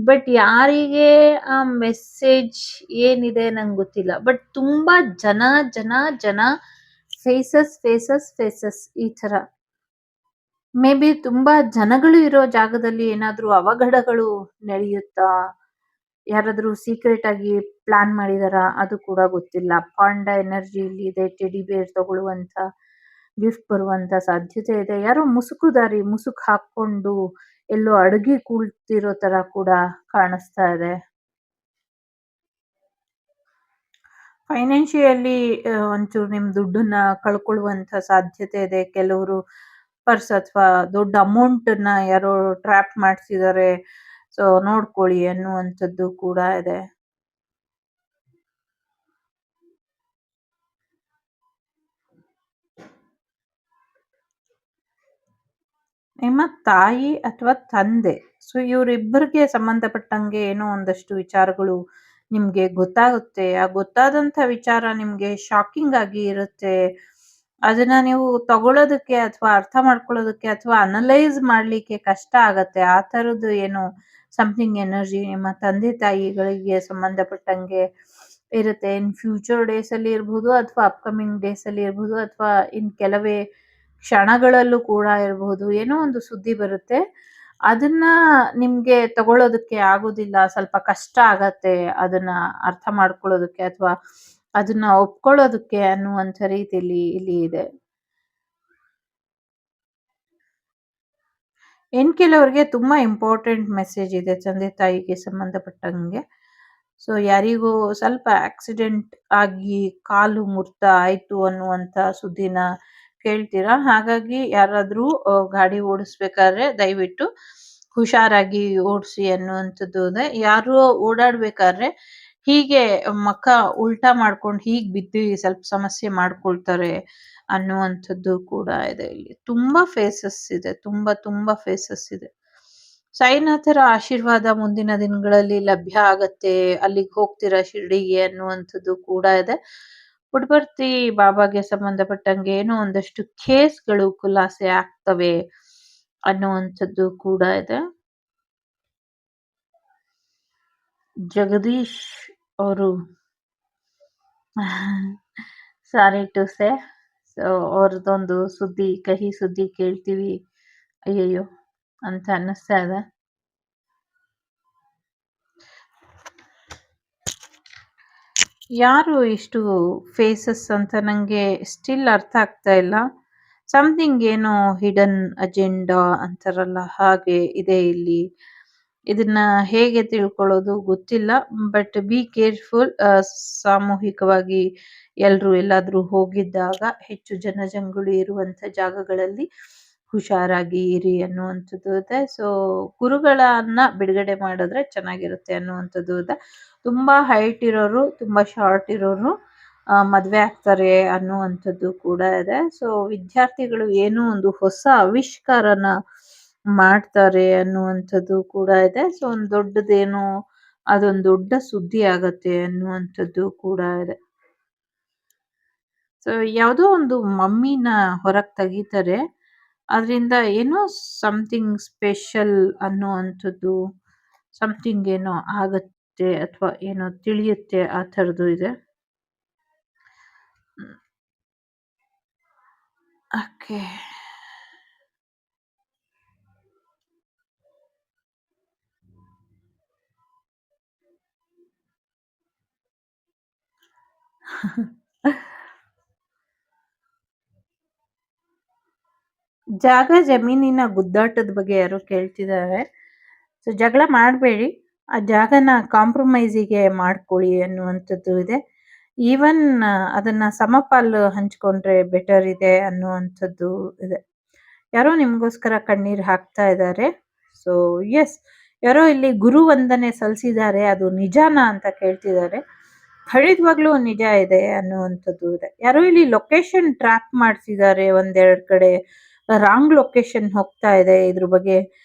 ಬಟ್ ಯಾರಿಗೆ ಆ ಮೆಸೇಜ್ ಏನಿದೆ ನಂಗೆ ಗೊತ್ತಿಲ್ಲ. ಬಟ್ ತುಂಬಾ ಜನ ಜನ ಜನ ಫೇಸಸ್ ಫೇಸಸ್ ಫೇಸಸ್ ಈ ತರ ಮೇ ಬಿ ತುಂಬಾ ಜನಗಳು ಇರೋ ಜಾಗದಲ್ಲಿ ಏನಾದ್ರೂ ಅವಘಡಗಳು ನಡೆಯುತ್ತಾ, ಯಾರಾದ್ರೂ ಸೀಕ್ರೆಟ್ ಆಗಿ ಪ್ಲಾನ್ ಮಾಡಿದಾರ ಅದು ಕೂಡ ಗೊತ್ತಿಲ್ಲ. ಪಾಂಡ ಎನರ್ಜಿ ಇಲ್ಲಿ ಇದೆ. ಟೆಡಿ ಬೇರ್ ತಗೊಳ್ಳುವಂತ ಗಿಫ್ಟ್ ಬರುವಂತ ಸಾಧ್ಯತೆ ಇದೆ. ಯಾರೋ ಮುಸುಕುದಾರಿ ಮುಸುಕು ಹಾಕೊಂಡು ಎಲ್ಲೋ ಅಡಗಿ ಕೂಳ್ತಿರೋ ತರ ಕೂಡ ಕಾಣಿಸ್ತಾ ಇದೆ. ಫೈನಾನ್ಷಿಯಲಿ ಒಂಚೂರು ನಿಮ್ ದುಡ್ಡನ್ನ ಕಳ್ಕೊಳ್ಳುವಂತ ಸಾಧ್ಯತೆ ಇದೆ. ಕೆಲವರು ಪರ್ಸ್ ಅಥವಾ ದೊಡ್ಡ ಅಮೌಂಟ್ ನ ಯಾರೋ ಟ್ರ್ಯಾಪ್ ಮಾಡ್ತಿದ್ದಾರೆ. ಸೊ ನೋಡ್ಕೊಳ್ಳಿ ಅನ್ನುವಂಥದ್ದು ಕೂಡ ಇದೆ. ನಿಮ್ಮ ತಾಯಿ ಅಥವಾ ತಂದೆ, ಸೊ ಇವರಿಬ್ಬರಿಗೆ ಸಂಬಂಧಪಟ್ಟಂಗೆ ಏನೋ ಒಂದಷ್ಟು ವಿಚಾರಗಳು ನಿಮ್ಗೆ ಗೊತ್ತಾಗುತ್ತೆ. ಆ ಗೊತ್ತಾದಂಥ ವಿಚಾರ ನಿಮ್ಗೆ ಶಾಕಿಂಗ್ ಆಗಿ ಇರುತ್ತೆ. ಅದನ್ನ ನೀವು ತಗೊಳ್ಳೋದಕ್ಕೆ ಅಥವಾ ಅರ್ಥ ಮಾಡ್ಕೊಳ್ಳೋದಕ್ಕೆ ಅಥವಾ ಅನಲೈಸ್ ಮಾಡ್ಲಿಕ್ಕೆ ಕಷ್ಟ ಆಗತ್ತೆ. ಆ ಥರದ್ದು ಏನೋ ಸಮಥಿಂಗ್ ಎನರ್ಜಿ ನಿಮ್ಮ ತಂದೆ ತಾಯಿಗಳಿಗೆ ಸಂಬಂಧಪಟ್ಟಂಗೆ ಇರುತ್ತೆ. ಇನ್ ಫ್ಯೂಚರ್ ಡೇಸಲ್ಲಿ ಇರ್ಬೋದು ಅಥವಾ ಅಪ್‌ಕಮಿಂಗ್ ಡೇಸಲ್ಲಿ ಇರ್ಬೋದು ಅಥವಾ ಇನ್ ಕೆಲವೇ ಕ್ಷಣಗಳಲ್ಲೂ ಕೂಡ ಇರಬಹುದು. ಏನೋ ಒಂದು ಸುದ್ದಿ ಬರುತ್ತೆ. ಅದನ್ನ ನಿಮ್ಗೆ ತಗೊಳ್ಳೋದಕ್ಕೆ ಆಗೋದಿಲ್ಲ. ಸ್ವಲ್ಪ ಕಷ್ಟ ಆಗತ್ತೆ ಅದನ್ನ ಅರ್ಥ ಮಾಡ್ಕೊಳ್ಳೋದಕ್ಕೆ ಅಥವಾ ಅದನ್ನ ಒಪ್ಕೊಳ್ಳೋದಕ್ಕೆ ಅನ್ನುವಂಥ ರೀತಿಯಲ್ಲಿ ಇಲ್ಲಿ ಇದೆ. ಕೆಲವ್ರಿಗೆ ತುಂಬಾ ಇಂಪಾರ್ಟೆಂಟ್ ಮೆಸೇಜ್ ಇದೆ ತಂದೆ-ತಾಯಿಗೆ ಸಂಬಂಧಪಟ್ಟಂಗೆ. ಸೊ ಯಾರಿಗೋ ಸ್ವಲ್ಪ ಆಕ್ಸಿಡೆಂಟ್ ಆಗಿ ಕಾಲು ಮುರ್ತ ಆಯ್ತು ಅನ್ನುವಂಥ ಸುದ್ದಿನ ಕೇಳ್ತೀರಾ. ಹಾಗಾಗಿ ಯಾರಾದ್ರೂ ಗಾಡಿ ಓಡಿಸ್ಬೇಕಾದ್ರೆ ದಯವಿಟ್ಟು ಹುಷಾರಾಗಿ ಓಡಿಸಿ ಅನ್ನುವಂಥದ್ದು ಇದೆ. ಯಾರೋ ಓಡಾಡ್ಬೇಕಾದ್ರೆ ಹೀಗೆ ಮಖ ಉಲ್ಟಾ ಮಾಡ್ಕೊಂಡು ಹೀಗ್ ಬಿದ್ದು ಸ್ವಲ್ಪ ಸಮಸ್ಯೆ ಮಾಡ್ಕೊಳ್ತಾರೆ ಅನ್ನುವಂಥದ್ದು ಕೂಡ ಇದೆ ಇಲ್ಲಿ. ತುಂಬಾ ಫೇಸಸ್ ಇದೆ. ತುಂಬಾ ಫೇಸಸ್ ಇದೆ. ಸಾಯಿನಾಥರ ಆಶೀರ್ವಾದ ಮುಂದಿನ ದಿನಗಳಲ್ಲಿ ಲಭ್ಯ ಆಗತ್ತೆ. ಅಲ್ಲಿಗೆ ಹೋಗ್ತೀರಾ ಶಿರ್ಡಿಗೆ ಅನ್ನುವಂಥದ್ದು ಕೂಡ ಇದೆ. ಪುಟ್ಟಪರ್ತಿ ಬಾಬಾಗೆ ಸಂಬಂಧಪಟ್ಟಂಗೆ ಏನೋ ಒಂದಷ್ಟು ಕೇಸ್‌ಗಳು ಖುಲಾಸೆ ಆಗ್ತವೆ ಅನ್ನುವಂಥದ್ದು ಕೂಡ ಇದೆ. ಜಗದೀಶ್ ಅವರು ಸಾರಿ ಟು ಸೇ ಸೊ ಅವ್ರದ್ದೊಂದು ಸುದ್ದಿ, ಕಹಿ ಸುದ್ದಿ ಕೇಳ್ತೀವಿ. ಅಯ್ಯಯ್ಯೋ! ಅಂತ ಅನ್ನಿಸ್ತಾ ಇದೆ. ಯಾರು ಇಷ್ಟು ಫೇಸಸ್ ಅಂತ ನಂಗೆ ಸ್ಟಿಲ್ ಅರ್ಥ ಆಗ್ತಾ ಇಲ್ಲ. ಸಮಥಿಂಗ್ ಏನೋ ಹಿಡನ್ ಅಜೆಂಡಾ ಅಂತಾರಲ್ಲ ಹಾಗೆ ಇದೆ ಇಲ್ಲಿ. ಇದನ್ನ ಹೇಗೆ ತಿಳ್ಕೊಳ್ಳೋದು ಗೊತ್ತಿಲ್ಲ. But be careful. ಸಾಮೂಹಿಕವಾಗಿ ಎಲ್ರು ಎಲ್ಲಾದ್ರೂ ಹೋಗಿದ್ದಾಗ ಹೆಚ್ಚು ಜನಜಂಗುಳಿ ಇರುವಂಥ ಜಾಗಗಳಲ್ಲಿ ಹುಷಾರಾಗಿ ಇರಿ ಅನ್ನುವಂಥದ್ದು ಇದೆ. ಸೊ ಗುರುಗಳನ್ನ ಬಿಡುಗಡೆ ಮಾಡಿದ್ರೆ ಚೆನ್ನಾಗಿರುತ್ತೆ ಅನ್ನುವಂಥದ್ದು ಇದೆ. ತುಂಬಾ ಹೈಟ್ ಇರೋರು, ತುಂಬಾ ಶಾರ್ಟ್ ಇರೋರು ಮದ್ವೆ ಆಗ್ತಾರೆ ಅನ್ನುವಂಥದ್ದು ಕೂಡ ಇದೆ. ಸೊ ವಿದ್ಯಾರ್ಥಿಗಳು ಏನೋ ಒಂದು ಹೊಸ ಆವಿಷ್ಕಾರನ ಮಾಡ್ತಾರೆ ಅನ್ನುವಂಥದ್ದು ಕೂಡ ಇದೆ. ಸೊ ಒಂದ್ ದೊಡ್ಡದೇನೋ ಅದೊಂದ್ ದೊಡ್ಡ ಸುದ್ದಿ ಆಗತ್ತೆ ಅನ್ನುವಂಥದ್ದು ಕೂಡ ಇದೆ. ಸೊ ಯಾವುದೋ ಒಂದು ಮಮ್ಮಿನ ಹೊರಗ್ ತೆಗಿತಾರೆ. ಅದ್ರಿಂದ ಏನೋ ಸಮಥಿಂಗ್ ಸ್ಪೆಷಲ್ ಅನ್ನುವಂಥದ್ದು ಸಮಥಿಂಗ್ ಏನೋ ಆಗತ್ತೆ ಅಥವಾ ಏನೋ ತಿಳಿಯುತ್ತೆ ಆ ಥರದ್ದು ಇದೆ. ಓಕೆ. ಜಾಗ ಜಮೀನಿನ ಗುದ್ದಾಟದ ಬಗ್ಗೆ ಯಾರೋ ಕೇಳ್ತಿದ್ದಾರೆ. ಸೊ ಜಗಳ ಮಾಡಬೇಡಿ. ಆ ಜಾಗನ ಕಾಂಪ್ರಮೈಸಿಗೆ ಮಾಡ್ಕೊಳ್ಳಿ ಅನ್ನುವಂಥದ್ದು ಇದೆ. ಈವನ್ ಅದನ್ನ ಸಮಪಾಲು ಹಂಚ್ಕೊಂಡ್ರೆ ಬೆಟರ್ ಇದೆ ಅನ್ನುವಂಥದ್ದು ಇದೆ. ಯಾರೋ ನಿಮಗೋಸ್ಕರ ಕಣ್ಣೀರು ಹಾಕ್ತಾ ಇದ್ದಾರೆ. ಸೊ ಎಸ್, ಯಾರೋ ಇಲ್ಲಿ ಗುರು ವಂದನೆ ಸಲ್ಲಿಸಿದ್ದಾರೆ. ಅದು ನಿಜಾನಾ ಅಂತ ಕೇಳ್ತಿದ್ದಾರೆ. ಖಂಡಿತವಾಗ್ಲೂ ನಿಜ ಇದೆ ಅನ್ನುವಂಥದ್ದು ಇದೆ. ಯಾರೋ ಇಲ್ಲಿ ಲೊಕೇಶನ್ ಟ್ರ್ಯಾಕ್ ಮಾಡ್ತಿದ್ದಾರೆ. ಒಂದೆರಡು ಕಡೆ ರಾಂಗ್ ಲೊಕೇಶನ್ ಹೋಗ್ತಾ ಇದೆ. ಇದ್ರ ಬಗ್ಗೆ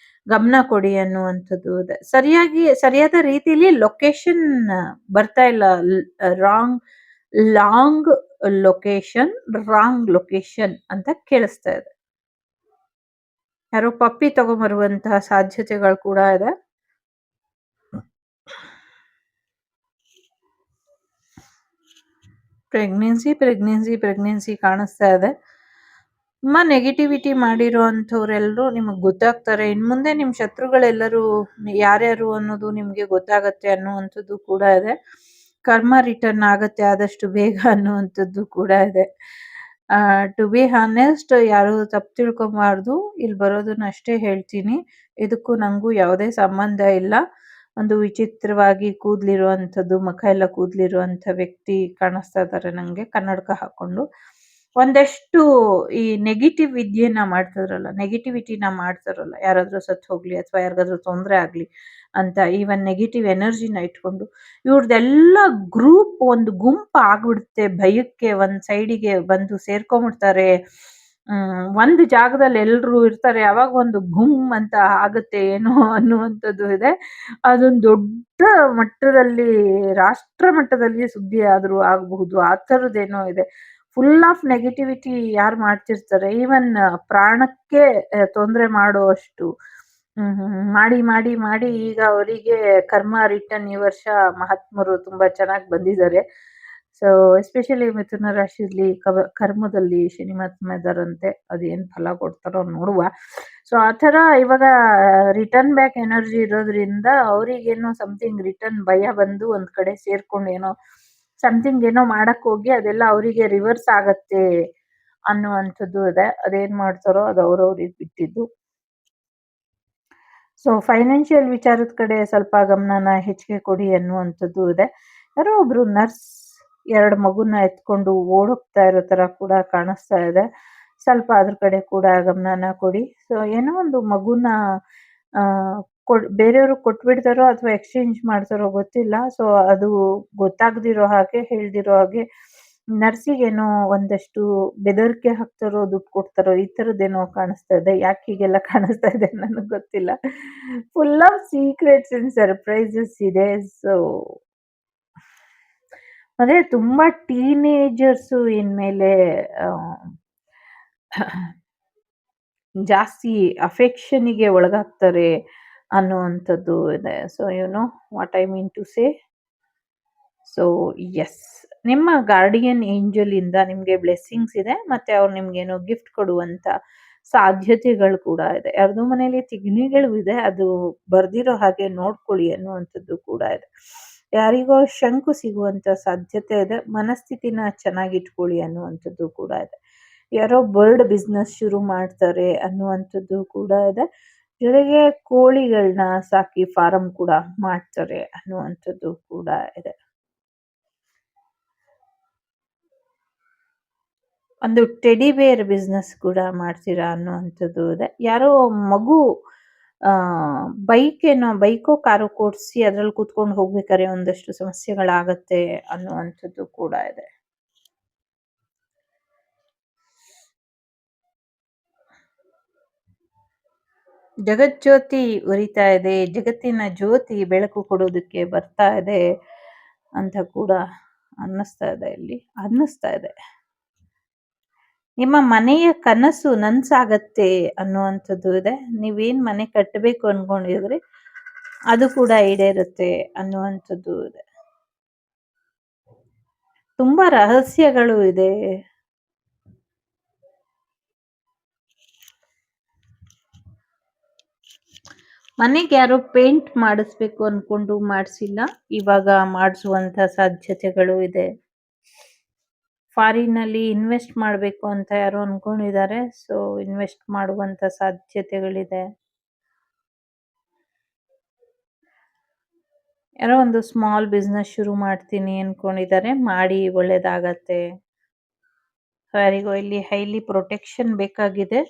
ಗಮನ ಕೊಡಿ ಅನ್ನುವಂಥದ್ದು ಇದೆ. ಸರಿಯಾದ ರೀತಿಲಿ ಲೊಕೇಶನ್ ಬರ್ತಾ ಇಲ್ಲ. Wrong long location, wrong location ಅಂತ ಕೇಳಿಸ್ತಾ ಇದೆ. ಯಾರೋ ಪಪ್ಪಿ ತಗೊಂಬರುವಂತಹ ಸಾಧ್ಯತೆಗಳು ಕೂಡ ಇದೆ. ಪ್ರೆಗ್ನೆನ್ಸಿ ಕಾಣಿಸ್ತಾ ಇದೆ. ತುಂಬಾ ನೆಗೆಟಿವಿಟಿ ಮಾಡಿರೋ ಅಂಥವ್ರೆಲ್ಲರೂ ನಿಮಗೆ ಗೊತ್ತಾಗ್ತಾರೆ. ಇನ್ ಮುಂದೆ ನಿಮ್ಮ ಶತ್ರುಗಳೆಲ್ಲರೂ ಯಾರ್ಯಾರು ಅನ್ನೋದು ನಿಮ್ಗೆ ಗೊತ್ತಾಗತ್ತೆ ಅನ್ನುವಂಥದ್ದು ಕೂಡ ಇದೆ. ಕರ್ಮ ರಿಟರ್ನ್ ಆಗತ್ತೆ ಆದಷ್ಟು ಬೇಗ ಅನ್ನುವಂಥದ್ದು ಕೂಡ ಇದೆ. ಟು ಬಿ ಹಾನೆಸ್ಟ್, ಯಾರು ತಪ್ಪು ತಿಳ್ಕೊಬಾರ್ದು. ಇಲ್ಲಿ ಬರೋದನ್ನ ಅಷ್ಟೇ ಹೇಳ್ತೀನಿ. ಇದಕ್ಕೂ ನಂಗೂ ಯಾವುದೇ ಸಂಬಂಧ ಇಲ್ಲ. ಒಂದು ವಿಚಿತ್ರವಾಗಿ ಕೂದಲಿರುವಂಥದ್ದು, ಮುಖ ಎಲ್ಲ ಕೂದಲಿರುವಂಥ ವ್ಯಕ್ತಿ ಕಾಣಿಸ್ತಾ ಇದ್ದಾರೆ ನಂಗೆ ಕನ್ನಡಕ ಹಾಕೊಂಡು. ಒಂದಷ್ಟು ಈ ನೆಗೆಟಿವಿಟಿನ ಮಾಡ್ತಾರಲ್ಲ, ಯಾರಾದ್ರೂ ಸತ್ತು ಹೋಗ್ಲಿ ಅಥವಾ ಯಾರಿಗಾದ್ರೂ ತೊಂದರೆ ಆಗ್ಲಿ ಅಂತ, ಈವನ್ ನೆಗೆಟಿವ್ ಎನರ್ಜಿನ ಇಟ್ಕೊಂಡು ಇವ್ರದೆಲ್ಲ ಒಂದು ಗುಂಪು ಆಗ್ಬಿಡುತ್ತೆ. ಭಯಕ್ಕೆ ಒಂದ್ ಸೈಡಿಗೆ ಬಂದು ಸೇರ್ಕೊಂಡ್ಬಿಡ್ತಾರೆ. ಒಂದು ಜಾಗದಲ್ಲಿ ಎಲ್ರು ಇರ್ತಾರೆ. ಅವಾಗ ಒಂದು ಭುಮ್ ಅಂತ ಆಗುತ್ತೆ ಏನೋ ಅನ್ನುವಂಥದ್ದು ಇದೆ. ಅದೊಂದು ದೊಡ್ಡ ಮಟ್ಟದಲ್ಲಿ, ರಾಷ್ಟ್ರ ಮಟ್ಟದಲ್ಲಿ ಸುದ್ದಿ ಆದ್ರೂ ಆಗಬಹುದು. ಆ ಥರದ್ದೇನೋ ಇದೆ. ಫುಲ್ ಆಫ್ ನೆಗೆಟಿವಿಟಿ ಯಾರು ಮಾಡ್ತಿರ್ತಾರೆ, ಈವನ್ ಪ್ರಾಣಕ್ಕೆ ತೊಂದರೆ ಮಾಡುವಷ್ಟು ಮಾಡಿ, ಮಾಡಿ, ಮಾಡಿ ಈಗ ಅವರಿಗೆ ಕರ್ಮ ರಿಟರ್ನ್ ಈ ವರ್ಷ ಮಹಾತ್ಮರು ತುಂಬಾ ಚೆನ್ನಾಗಿ ಬಂದಿದ್ದಾರೆ. ಸೊ ಎಸ್ಪೆಷಲಿ ಮಿಥುನ ರಾಶಿಯಲ್ಲಿ ಕರ್ಮದಲ್ಲಿ ಶನಿ ಮಹಾತ್ಮ ಇದಾರಂತೆ. ಅದೇನ್ ಫಲ ಕೊಡ್ತಾರೋ ನೋಡುವ. ಸೊ ಆ ಥರ ಇವಾಗ ರಿಟರ್ನ್ ಬ್ಯಾಕ್ ಎನರ್ಜಿ ಇರೋದ್ರಿಂದ ಅವರಿಗೇನೋ ಸಮಥಿಂಗ್ ರಿಟರ್ನ್ ಭಯ ಬಂದು ಒಂದ್ ಕಡೆ ಸೇರ್ಕೊಂಡು ಏನೋ ಸಮಥಿಂಗ್ ಏನೋ ಮಾಡಕ್ ಹೋಗಿ ಅದೆಲ್ಲ ಅವರಿಗೆ ರಿವರ್ಸ್ ಆಗತ್ತೆ ಅನ್ನುವಂಥದ್ದು ಇದೆ. ಅದೇನ್ ಮಾಡ್ತಾರೋ ಅದು ಅವ್ರವ್ರಿಗೆ ಬಿಟ್ಟಿದ್ದು. ಸೊ ಫೈನಾನ್ಷಿಯಲ್ ವಿಚಾರದ ಕಡೆ ಸ್ವಲ್ಪ ಗಮನನ ಹೆಚ್ಚಿಗೆ ಕೊಡಿ ಅನ್ನುವಂಥದ್ದು ಇದೆ. ಯಾರೋ ಒಬ್ರು ನರ್ಸ್ 2 ಮಗುನ ಎತ್ಕೊಂಡು ಓಡೋಗ್ತಾ ಇರೋ ತರ ಕೂಡ ಕಾಣಿಸ್ತಾ ಇದೆ. ಸ್ವಲ್ಪ ಅದ್ರ ಕಡೆ ಕೂಡ ಗಮನನ ಕೊಡಿ. ಸೊ ಏನೋ ಒಂದು ಮಗುನ ಆ ಬೇರೆಯವ್ರು ಕೊಟ್ಬಿಡ್ತಾರೋ ಅಥವಾ ಎಕ್ಸ್ಚೇಂಜ್ ಮಾಡ್ತಾರೋ ಗೊತ್ತಿಲ್ಲ. ಸೊ ಅದು ಗೊತ್ತಾಗದಿರೋ ಹಾಗೆ ಹೇಳ್ದಿರೋ ಹಾಗೆ ನರ್ಸಿಗೇನೋ ಒಂದಷ್ಟು ಬೆದರಿಕೆ ಹಾಕ್ತಾರೋ ದುಡ್ಡು ಕೊಡ್ತಾರೋ ಈ ಥರದ್ದೇನೋ ಕಾಣಿಸ್ತಾ ಇದೆ. ಯಾಕೆ ಹೀಗೆಲ್ಲ ಕಾಣಿಸ್ತಾ ಇದೆ ನನಗೆ ಗೊತ್ತಿಲ್ಲ. Full of secrets and surprises ಇದೆ. ಸೊ ಅದೇ ತುಂಬಾ ಟೀನೇಜರ್ಸು ಇನ್ಮೇಲೆ ಜಾಸ್ತಿ ಅಫೆಕ್ಷನ್ನಿಗೆ ಒಳಗಾಗ್ತಾರೆ ಅನ್ನುವಂಥದ್ದು ಇದೆ. So you know what I mean to say. So yes, ನಿಮ್ಮ ಗಾರ್ಡಿಯನ್ ಏಂಜಲ್ ಇಂದ ನಿಮ್ಗೆ ಬ್ಲೆಸ್ಸಿಂಗ್ಸ್ ಇದೆ. ಮತ್ತೆ ಅವ್ರು ನಿಮ್ಗೇನೋ ಗಿಫ್ಟ್ ಕೊಡುವಂತ ಸಾಧ್ಯತೆಗಳು ಕೂಡ ಇದೆ. ಯಾರ್ದೋ ಮನೇಲಿ ತಿಗಣಿಗಳು ಇದೆ, ಅದು ಬರ್ದಿರೋ ಹಾಗೆ ನೋಡ್ಕೊಳ್ಳಿ ಅನ್ನುವಂಥದ್ದು ಕೂಡ ಇದೆ. ಯಾರಿಗೋ ಶಂಕು ಸಿಗುವಂತ ಸಾಧ್ಯತೆ ಇದೆ. ಮನಸ್ಥಿತಿನ ಚೆನ್ನಾಗಿಟ್ಕೊಳ್ಳಿ ಅನ್ನುವಂಥದ್ದು ಕೂಡ ಇದೆ. ಯಾರೋ ಬರ್ಡ್ ಬಿಸ್ನೆಸ್ ಶುರು ಮಾಡ್ತಾರೆ ಅನ್ನುವಂಥದ್ದು ಕೂಡ ಇದೆ. ಜೊತೆಗೆ ಕೋಳಿಗಳನ್ನ ಸಾಕಿ ಫಾರಂ ಕೂಡ ಮಾಡ್ತಾರೆ ಅನ್ನುವಂಥದ್ದು ಕೂಡ ಇದೆ. ಒಂದು ಟೆಡಿ ಬೇರ್ ಬಿಸ್ನೆಸ್ ಕೂಡ ಮಾಡ್ತೀರಾ ಅನ್ನುವಂಥದ್ದು ಇದೆ. ಯಾರೋ ಮಗು ಆ ಬೈಕೋ ಕಾರೋ ಕೊಡ್ಸಿ ಅದ್ರಲ್ಲಿ ಕೂತ್ಕೊಂಡು ಹೋಗ್ಬೇಕಾದ್ರೆ ಒಂದಷ್ಟು ಸಮಸ್ಯೆಗಳಾಗತ್ತೆ ಅನ್ನುವಂಥದ್ದು ಕೂಡ ಇದೆ. ಜಗಜ್ಯೋತಿ ಉರಿತಾ ಇದೆ, ಜಗತ್ತಿನ ಜ್ಯೋತಿ ಬೆಳಕು ಕೊಡೋದಕ್ಕೆ ಬರ್ತಾ ಇದೆ ಅಂತ ಕೂಡ ಅನ್ನಿಸ್ತಾ ಇದೆ. ನಿಮ್ಮ ಮನೆಯ ಕನಸು ನನ್ಸಾಗತ್ತೆ ಅನ್ನುವಂಥದ್ದು ಇದೆ. ನೀವೇನ್ ಮನೆ ಕಟ್ಟಬೇಕು ಅನ್ಕೊಂಡಿದ್ರೆ ಅದು ಕೂಡ ಈಡೇರುತ್ತೆ ಅನ್ನುವಂಥದ್ದು ಇದೆ. ತುಂಬಾ ರಹಸ್ಯಗಳು ಇದೆ. ಮನೆಗೆ ಯಾರೋ ಪೇಂಟ್ ಮಾಡಿಸ್ಬೇಕು ಅನ್ಕೊಂಡು ಮಾಡಿಸಿಲ್ಲ, ಇವಾಗ ಮಾಡಿಸುವಂತ ಸಾಧ್ಯತೆಗಳು ಇದೆ. ಫಾರಿನಲ್ಲಿ ಇನ್ವೆಸ್ಟ್ ಮಾಡಬೇಕು ಅಂತ ಯಾರೋ ಅನ್ಕೊಂಡಿದ್ದಾರೆ. ಸೊ ಇನ್ವೆಸ್ಟ್ ಮಾಡುವಂತ ಸಾಧ್ಯತೆಗಳಿದೆ. ಯಾರೋ ಒಂದು ಸ್ಮಾಲ್ ಬಿಸ್ನೆಸ್ ಶುರು ಮಾಡ್ತೀನಿ ಅನ್ಕೊಂಡಿದ್ದಾರೆ, ಮಾಡಿ ಒಳ್ಳೇದಾಗತ್ತೆ. ಯಾರಿಗೋ ಇಲ್ಲಿ ಹೈಲಿ ಪ್ರೊಟೆಕ್ಷನ್ ಬೇಕಾಗಿದೆ,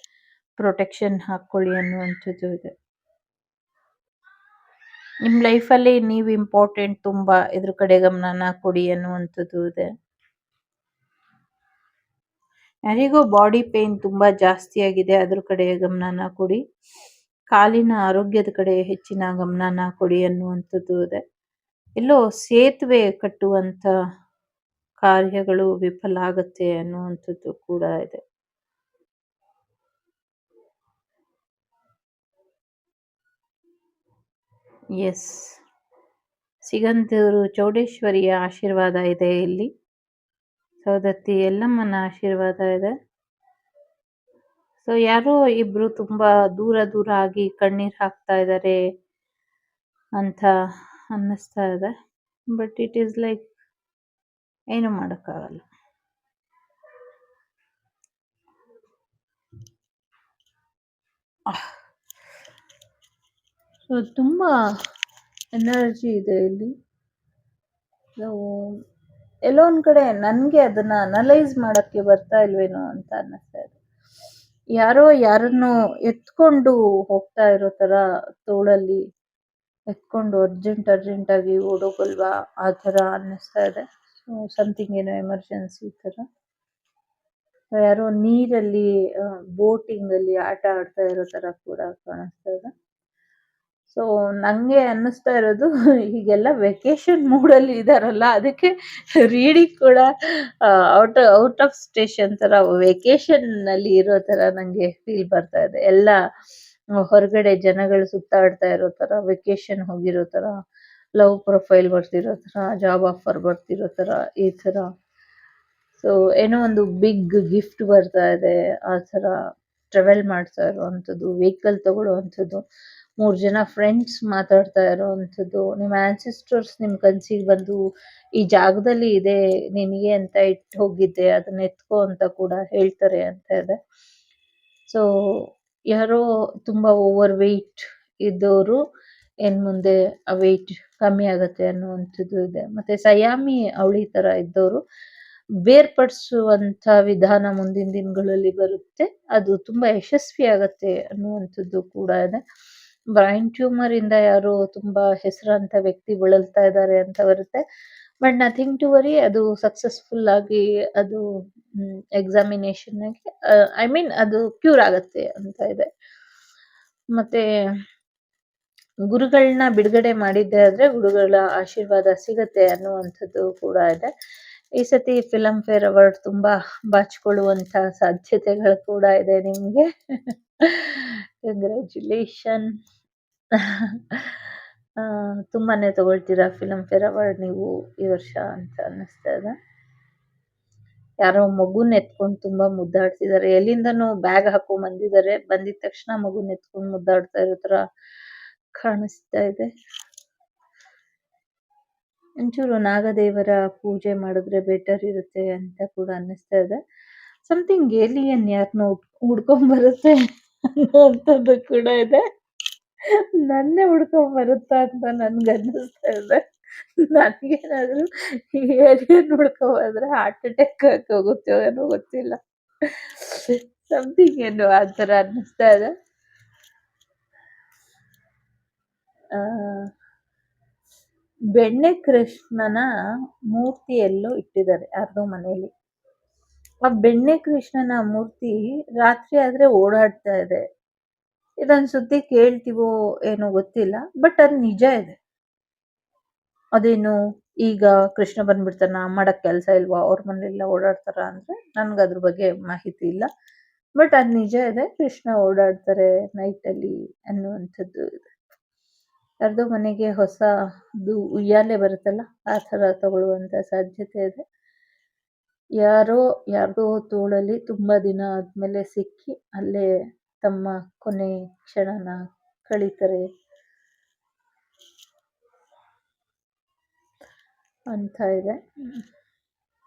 ಪ್ರೊಟೆಕ್ಷನ್ ಹಾಕೊಳ್ಳಿ ಅನ್ನುವಂಥದ್ದು ಇದೆ. ನಿಮ್ ಲೈಫಲ್ಲಿ ನೀವು ಇಂಪಾರ್ಟೆಂಟ್, ತುಂಬಾ ಇದ್ರ ಕಡೆ ಗಮನನ ಕೊಡಿ ಅನ್ನುವಂಥದ್ದು ಇದೆ. ಯಾರಿಗೋ ಬಾಡಿ ಪೇನ್ ತುಂಬಾ ಜಾಸ್ತಿ ಆಗಿದೆ, ಅದ್ರ ಕಡೆ ಗಮನನ ಕೊಡಿ. ಕಾಲಿನ ಆರೋಗ್ಯದ ಕಡೆ ಹೆಚ್ಚಿನ ಗಮನನ ಕೊಡಿ ಅನ್ನುವಂಥದ್ದು ಇದೆ. ಎಲ್ಲೋ ಸೇತುವೆ ಕಟ್ಟುವಂತ ಕಾರ್ಯಗಳು ವಿಫಲ ಆಗತ್ತೆ ಅನ್ನುವಂಥದ್ದು ಕೂಡ ಇದೆ. ಎಸ್, ಸಿಗಂದೂರು ಚೌಡೇಶ್ವರಿಯ ಆಶೀರ್ವಾದ ಇದೆ ಇಲ್ಲಿ. ಸೌದತ್ತಿ ಎಲ್ಲಮ್ಮನ ಆಶೀರ್ವಾದ ಇದೆ. ಸೊ ಯಾರೋ ಇಬ್ರು ತುಂಬಾ ದೂರ ಆಗಿ ಕಣ್ಣೀರ್ ಹಾಕ್ತಾ ಇದ್ದಾರೆ ಅಂತ ಅನ್ನಿಸ್ತಾ ಇದೆ. ಬಟ್ ಇಟ್ ಈಸ್ ಲೈಕ್ ಏನು ಮಾಡಕ್ಕಾಗಲ್ಲ. ಸೊ ತುಂಬಾ ಎನರ್ಜಿ ಇದೆ ಇಲ್ಲಿ. ಎಲ್ಲೋ ಒಂದ್ ಕಡೆ ನನ್ಗೆ ಅದನ್ನ ಅನಲೈಸ್ ಮಾಡಕ್ಕೆ ಬರ್ತಾ ಇಲ್ವೇನೋ ಅಂತ ಅನ್ನಿಸ್ತಾ ಇದೆ. ಯಾರೋ ಯಾರನ್ನು ಎತ್ಕೊಂಡು ಹೋಗ್ತಾ ಇರೋ ತರ ತೋಳಲ್ಲಿ ಎತ್ಕೊಂಡು ಅರ್ಜೆಂಟ್ ಆಗಿ ಓಡೋಗಲ್ವಾ ಆ ತರ ಅನ್ನಿಸ್ತಾ ಇದೆ. ಸಮಥಿಂಗ್ ಏನೋ ಎಮರ್ಜೆನ್ಸಿ ತರ. ಯಾರೋ ನೀರಲ್ಲಿ ಬೋಟಿಂಗ್ ಅಲ್ಲಿ ಆಟ ಆಡ್ತಾ ಇರೋ ತರ ಕೂಡ ಕಾಣಿಸ್ತಾ ಇದೆ. ಸೊ ನಂಗೆ ಅನ್ನಿಸ್ತಾ ಇರೋದು ಹೀಗೆಲ್ಲ ವೆಕೇಶನ್ ಮೂಡಲ್ಲಿ ಇದಾರಲ್ಲ, ಅದಕ್ಕೆ ರೀಡಿಂಗ್ ಕೂಡ ಔಟ್ ಆಫ್ ಸ್ಟೇಷನ್ ತರ ವೆಕೇಶನ್ ನಲ್ಲಿ ಇರೋ ತರ ನಂಗೆ ಫೀಲ್ ಬರ್ತಾ ಇದೆ. ಎಲ್ಲ ಹೊರಗಡೆ ಜನಗಳು ಸುತ್ತಾಡ್ತಾ ಇರೋ ತರ, ವೆಕೇಶನ್ ಹೋಗಿರೋ ತರ, ಲವ್ ಪ್ರೊಫೈಲ್ ಬರ್ತಿರೋ ತರ, ಜಾಬ್ ಆಫರ್ ಬರ್ತಿರೋ ತರ, ಈ ತರ. ಸೊ ಏನೋ ಒಂದು ಬಿಗ್ ಗಿಫ್ಟ್ ಬರ್ತಾ ಇದೆ, ಆ ತರ ಟ್ರಾವೆಲ್ ಮಾಡ್ತಾ ಇರುವಂಥದ್ದು, ವೆಹಿಕಲ್ ತಗೊಳ್ಳುವಂಥದ್ದು, 3 ಜನ ಫ್ರೆಂಡ್ಸ್ ಮಾತಾಡ್ತಾ ಇರೋವಂಥದ್ದು, ನಿಮ್ಮ ಆನ್ಸಿಸ್ಟರ್ಸ್ ನಿಮ್ ಕನ್ಸಿಗೆ ಬಂದು ಈ ಜಾಗದಲ್ಲಿ ಇದೆ ನಿನಗೆ ಅಂತ ಇಟ್ಟು ಹೋಗಿದ್ದೆ, ಅದನ್ನ ಎತ್ಕೋ ಅಂತ ಕೂಡ ಹೇಳ್ತಾರೆ ಅಂತ ಇದೆ. ಸೊ ಯಾರೋ ತುಂಬಾ ಓವರ್ ವೆಯ್ಟ್ ಇದ್ದವರು ಮುಂದೆ ಆ ವೆಯ್ಟ್ ಕಮ್ಮಿ ಆಗತ್ತೆ ಅನ್ನುವಂಥದ್ದು ಇದೆ. ಮತ್ತೆ ಸಯಾಮಿ ಅವಳಿ ತರ ಇದ್ದವರು ಬೇರ್ಪಡಿಸುವಂತ ವಿಧಾನ ಮುಂದಿನ ದಿನಗಳಲ್ಲಿ ಬರುತ್ತೆ, ಅದು ತುಂಬಾ ಯಶಸ್ವಿ ಆಗತ್ತೆ ಅನ್ನುವಂಥದ್ದು ಕೂಡ ಇದೆ. ಬ್ರೈನ್ ಟ್ಯೂಮರ್ ಇಂದ ಯಾರೋ ತುಂಬಾ ಹೆಸರಾಂತ ವ್ಯಕ್ತಿ ಬಳಲ್ತಾ ಇದ್ದಾರೆ ಅಂತ ಬರುತ್ತೆ. ಬಟ್ ನಥಿಂಗ್ ಟು ವರಿ, ಅದು ಸಕ್ಸಸ್ಫುಲ್ ಆಗಿ ಅದು ಎಕ್ಸಾಮಿನೇಷನ್ ಆಗಿ ಐ ಮೀನ್ ಅದು ಕ್ಯೂರ್ ಆಗತ್ತೆ ಅಂತ ಇದೆ. ಮತ್ತೆ ಗುರುಗಳನ್ನ ಬಿಡುಗಡೆ ಮಾಡಿದ್ದೆ ಆದ್ರೆ ಗುರುಗಳ ಆಶೀರ್ವಾದ ಸಿಗತ್ತೆ ಅನ್ನುವಂಥದ್ದು ಕೂಡ ಇದೆ. ಈ ಸತಿ ಫಿಲಂ ಫೇರ್ ಅವಾರ್ಡ್ ತುಂಬಾ ಬಾಚಿಕೊಳ್ಳುವಂತ ಸಾಧ್ಯತೆಗಳು ಕೂಡ ಇದೆ ನಿಮ್ಗೆ. ಕಂಗ್ರ್ಯಾಚುಲೇಷನ್. ತುಂಬಾನೇ ತಗೊಳ್ತೀರಾ ಫಿಲಂ ಫೇರ್ ಅವಾರ್ಡ್ ನೀವು ಈ ವರ್ಷ ಅಂತ ಅನ್ನಿಸ್ತಾ ಇದೆ. ಯಾರೋ ಮಗುನ್ ಎತ್ಕೊಂಡು ತುಂಬಾ ಮುದ್ದಾಡ್ತಿದ್ದಾರೆ, ಎಲ್ಲಿಂದನೋ ಬ್ಯಾಗ್ ಹಾಕೊಂಡ್ ಬಂದಿದ್ದಾರೆ, ಬಂದಿದ ತಕ್ಷಣ ಮಗುನ್ ಎತ್ಕೊಂಡು ಮುದ್ದಾಡ್ತಾ ಇರೋ ತರ ಕಾಣಿಸ್ತಾ ಇದೆ. ಒಂಚೂರು ನಾಗದೇವರ ಪೂಜೆ ಮಾಡಿದ್ರೆ ಬೆಟರ್ ಇರುತ್ತೆ ಅಂತ ಕೂಡ ಅನ್ನಿಸ್ತಾ ಇದೆ. ಸಮಥಿಂಗ್ ಏಲಿಯನ್ ಯಾರನ್ನೋ ಹುಡ್ಕೊಂಡ್ ಬರುತ್ತೆ ಅನ್ನೋಂಥದ್ದು ಕೂಡ ಇದೆ. ನನ್ನೇ ಹುಡ್ಕೊಂಡ್ ಬರುತ್ತಾ ಅಂತ ನನ್ಗೆ ಅನ್ನಿಸ್ತಾ ಇದೆ. ನನ್ಗೇನಾದ್ರು ಏಲಿಯನ್ ಹುಡ್ಕೊಂಡ್ ಬಂದ್ರೆ ಹಾರ್ಟ್ ಅಟ್ಯಾಕ್ ಹೋಗುತ್ತೋ ಏನೋ ಗೊತ್ತಿಲ್ಲ. ಸಮಥಿಂಗ್ ಏನು ಆ ಥರ ಅನ್ನಿಸ್ತಾ ಇದೆ. ಬೆಣ್ಣೆ ಕೃಷ್ಣನ ಮೂರ್ತಿ ಎಲ್ಲೋ ಇಟ್ಟಿದ್ದಾರೆ ಯಾರ್ದೋ ಮನೆಯಲ್ಲಿ. ಆ ಬೆಣ್ಣೆ ಕೃಷ್ಣನ ಮೂರ್ತಿ ರಾತ್ರಿ ಆದ್ರೆ ಓಡಾಡ್ತಾ ಇದೆ. ಇದೊಂದ್ ಸುದ್ದಿ ಕೇಳ್ತೀವೋ ಏನೋ ಗೊತ್ತಿಲ್ಲ, ಬಟ್ ಅದ್ ನಿಜ ಇದೆ. ಅದೇನು ಈಗ ಕೃಷ್ಣ ಬಂದ್ಬಿಡ್ತಾನ, ಮಾಡಕ್ ಕೆಲ್ಸ ಇಲ್ವಾ, ಅವ್ರ ಮನೆಯೆಲ್ಲ ಓಡಾಡ್ತಾರ ಅಂದ್ರೆ ನನ್ಗೆ ಅದ್ರ ಬಗ್ಗೆ ಮಾಹಿತಿ ಇಲ್ಲ. ಬಟ್ ಅದ್ ನಿಜ ಇದೆ, ಕೃಷ್ಣ ಓಡಾಡ್ತಾರೆ ನೈಟ್ ಅಲ್ಲಿ ಅನ್ನುವಂಥದ್ದು ಇದೆ. ಯಾರ್ದೋ ಮನೆಗೆ ಹೊಸದು ಉಯ್ಯಾಲೆ ಬರುತ್ತಲ್ಲ, ಆ ತರ ತಗೊಳ್ಳುವಂತ ಸಾಧ್ಯತೆ ಇದೆ. ಯಾರ್ದೋ ತೋಳಲ್ಲಿ ತುಂಬಾ ದಿನ ಆದ್ಮೇಲೆ ಸಿಕ್ಕಿ ಅಲ್ಲೇ ತಮ್ಮ ಕೊನೆ ಕ್ಷಣನ ಕಳೀತಾರೆ ಅಂತ ಇದೆ.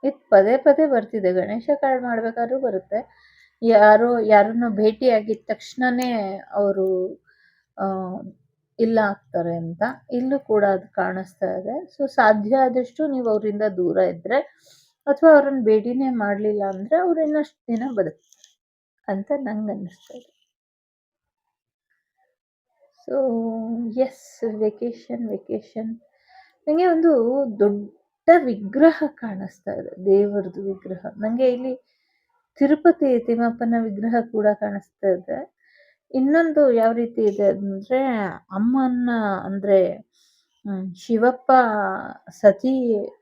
ಇದು ಪದೇ ಪದೇ ಬರ್ತಿದೆ, ಗಣೇಶ ಕಾರ್ಡ್ ಮಾಡ್ಬೇಕಾದ್ರೂ ಬರುತ್ತೆ. ಯಾರನ್ನು ಭೇಟಿ ಆಗಿದ ತಕ್ಷಣನೇ ಅವರು ಇಲ್ಲ ಆಗ್ತಾರೆ ಅಂತ, ಇಲ್ಲೂ ಕೂಡ ಅದು ಕಾಣಿಸ್ತಾ ಇದೆ. ಸೊ ಸಾಧ್ಯ ಆದಷ್ಟು ನೀವು ಅವರಿಂದ ದೂರ ಇದ್ರೆ, ಅಥವಾ ಅವ್ರನ್ನ ಭೇಟಿನೇ ಮಾಡ್ಲಿಲ್ಲ ಅಂದ್ರೆ ಅವ್ರು ಇನ್ನಷ್ಟು ದಿನ ಬದುಕ್ತಾರೆ ಅಂತ ನಂಗೆ ಅನ್ನಿಸ್ತಾ ಇದೆ. ಸೊ ಎಸ್, ವೆಕೇಶನ್ ನನಗೆ ಒಂದು ದೊಡ್ಡ ವಿಗ್ರಹ ಕಾಣಿಸ್ತಾ ಇದೆ, ದೇವರದು ವಿಗ್ರಹ. ನಂಗೆ ಇಲ್ಲಿ ತಿರುಪತಿ ತಿಮ್ಮಪ್ಪನ ವಿಗ್ರಹ ಕೂಡ ಕಾಣಿಸ್ತಾ ಇದೆ. ಇನ್ನೊಂದು ಯಾವ ರೀತಿ ಇದೆ ಅಂದ್ರೆ, ಅಮ್ಮನ್ನ ಅಂದ್ರೆ ಶಿವಪ್ಪ ಸತಿ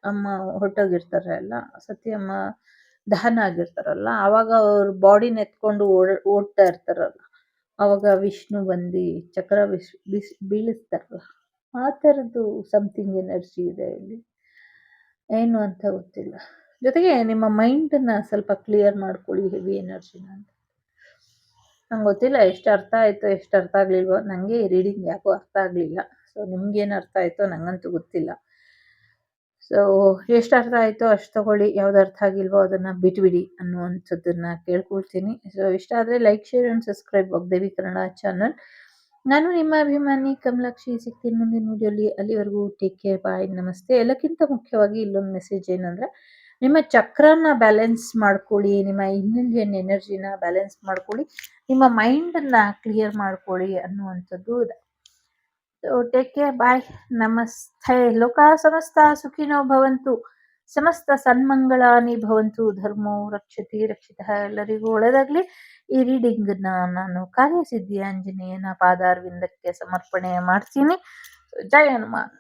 ಅಮ್ಮ ಹೊರಟೋಗಿರ್ತಾರೆ ಅಲ್ಲ, ಸತಿ ಅಮ್ಮ ದಹನ ಆಗಿರ್ತಾರಲ್ಲ, ಅವಾಗ ಅವ್ರ ಬಾಡಿನ ಎತ್ಕೊಂಡು ಓಡ್ತಾ ಇರ್ತಾರಲ್ಲ, ಅವಾಗ ವಿಷ್ಣು ಬಂದು ಚಕ್ರ ಬೀಳಿಸ್ತಾರಲ್ಲ, ಆ ಥರದ್ದು ಸಮಥಿಂಗ್ ಎನರ್ಜಿ ಇದೆ ಇಲ್ಲಿ. ಏನು ಅಂತ ಗೊತ್ತಿಲ್ಲ. ಜೊತೆಗೆ ನಿಮ್ಮ ಮೈಂಡನ್ನ ಸ್ವಲ್ಪ ಕ್ಲಿಯರ್ ಮಾಡ್ಕೊಳ್ಳಿ, ಹೆವಿ ಎನರ್ಜಿನ ಅಂತ. ನಂಗೆ ಗೊತ್ತಿಲ್ಲ ಎಷ್ಟು ಅರ್ಥ ಆಯಿತೋ ಎಷ್ಟು ಅರ್ಥ ಆಗಲಿಲ್ವೋ, ನನಗೆ ಈ ರೀಡಿಂಗ್ ಯಾಕೋ ಅರ್ಥ ಆಗಲಿಲ್ಲ. ಸೊ ನಿಮ್ಗೇನು ಅರ್ಥ ಆಯಿತೋ ನನಗಂತೂ ಗೊತ್ತಿಲ್ಲ. ಸೊ ಎಷ್ಟು ಅರ್ಥ ಆಯಿತೋ ಅಷ್ಟು ತಗೊಳ್ಳಿ, ಯಾವ್ದು ಅರ್ಥ ಆಗಿಲ್ವೋ ಅದನ್ನು ಬಿಟ್ಬಿಡಿ ಅನ್ನುವಂಥದ್ದನ್ನು ಕೇಳ್ಕೊಳ್ತೀನಿ. ಸೊ ಇಷ್ಟ ಆದರೆ like, share and subscribe Vagdevi Kannada channel. ನಾನು ನಿಮ್ಮ ಅಭಿಮಾನಿ ಕಮಲಾಕ್ಷಿ. ಸಿಗ್ತೀನಿ ಮುಂದಿನ ವಿಡಿಯೋಲಿ. ಅಲ್ಲಿವರೆಗೂ ಟೇಕ್ ಕೇರ್, ಬಾಯ್, ನಮಸ್ತೆ. ಎಲ್ಲಕ್ಕಿಂತ ಮುಖ್ಯವಾಗಿ ಇಲ್ಲೊಂದು ಮೆಸೇಜ್ ಏನಂದರೆ, ನಿಮ್ಮ ಚಕ್ರನ ಬ್ಯಾಲೆನ್ಸ್ ಮಾಡ್ಕೊಳ್ಳಿ, ನಿಮ್ಮ ಇಂಡಿಯನ್ ಎನರ್ಜಿನ ಬ್ಯಾಲೆನ್ಸ್ ಮಾಡ್ಕೊಳ್ಳಿ, ನಿಮ್ಮ ಮೈಂಡನ್ನು ಕ್ಲಿಯರ್ ಮಾಡ್ಕೊಳ್ಳಿ ಅನ್ನುವಂಥದ್ದು ಇದೆ. ಸೊ ಟೇಕ್ ಕೇರ್, ಬಾಯ್, ನಮಸ್ತೆ. ಲೋಕ ಸಮಸ್ತ ಸುಖಿನೋ ಭವಂತು, ಸಮಸ್ತ ಸನ್ಮಂಗಳಾನಿ ಭವಂತು, ಧರ್ಮೋ ರಕ್ಷತಿ ರಕ್ಷಿತಃ. ಎಲ್ಲರಿಗೂ ಒಳ್ಳೆಯದಾಗಲಿ. ಈ ರೀಡಿಂಗನ್ನ ನಾನು ಕಾರ್ಯಸಿದ್ಧಿ ಆಂಜನೇಯನ ಪಾದಾರವಿಂದಕ್ಕೆ ಸಮರ್ಪಣೆ ಮಾಡ್ತೀನಿ. ಜೈ ಹನುಮಾನ್.